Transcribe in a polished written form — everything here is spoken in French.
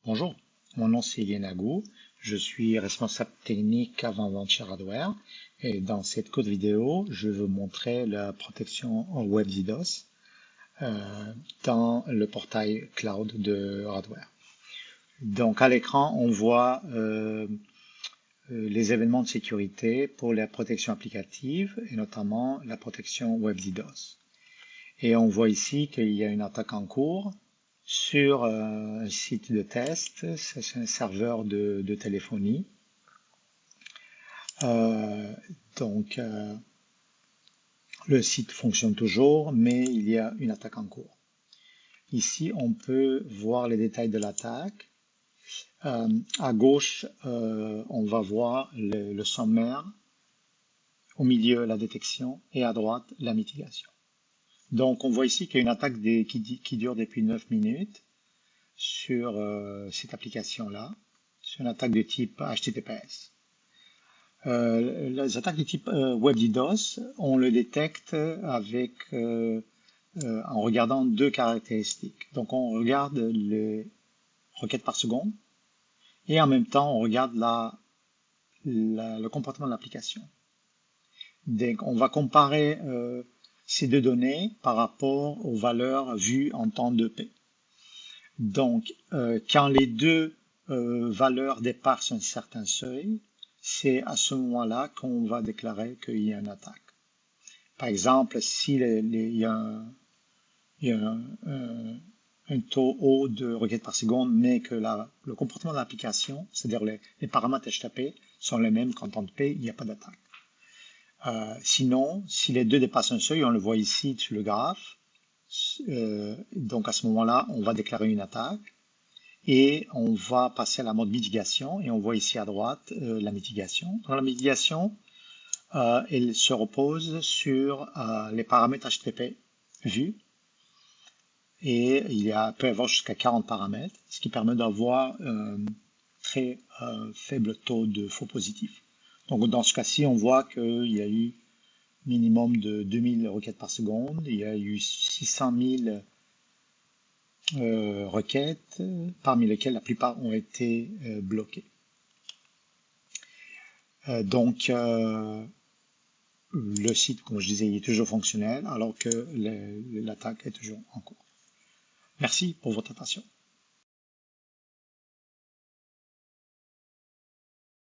Bonjour, mon nom c'est Ilian Agou, je suis responsable technique avant-vente Radware et dans cette courte vidéo, je vais vous montrer la protection en WebDDoS dans le portail cloud de Radware. Donc à l'écran, on voit les événements de sécurité pour la protection applicative et notamment la protection WebDDoS. Et on voit ici qu'il y a une attaque en cours sur un site de test, c'est un serveur de téléphonie. Donc le site fonctionne toujours, mais il y a une attaque en cours. Ici, on peut voir les détails de l'attaque. À gauche, on va voir le sommaire, au milieu la détection et à droite la mitigation. Donc on voit ici qu'il y a une attaque qui dure depuis 9 minutes sur cette application-là. C'est une attaque de type HTTPS. Les attaques de type WebDDoS, on le détecte avec, en regardant deux caractéristiques. Donc on regarde les requêtes par seconde et en même temps on regarde le comportement de l'application. Donc on va comparer ces deux données par rapport aux valeurs vues en temps 2P. Donc, quand les deux valeurs dépassent un certain seuil, c'est à ce moment-là qu'on va déclarer qu'il y a une attaque. Par exemple, s'il y a un taux haut de requêtes par seconde, mais que le comportement de l'application, c'est-à-dire les paramètres HTTP, sont les mêmes qu'en temps de P, il n'y a pas d'attaque. Sinon, si les deux dépassent un seuil, on le voit ici sur le graphe, donc à ce moment-là, on va déclarer une attaque. Et on va passer à la mode mitigation et on voit ici à droite la mitigation. Dans la mitigation, elle se repose sur les paramètres HTTP vus et peut y avoir jusqu'à 40 paramètres, ce qui permet d'avoir un très faible taux de faux positifs. Donc dans ce cas-ci, on voit qu'il y a eu minimum de 2000 requêtes par seconde, il y a eu 600 000 requêtes, parmi lesquelles la plupart ont été bloquées. Donc, le site, comme je disais, il est toujours fonctionnel, alors que l'attaque est toujours en cours. Merci pour votre attention.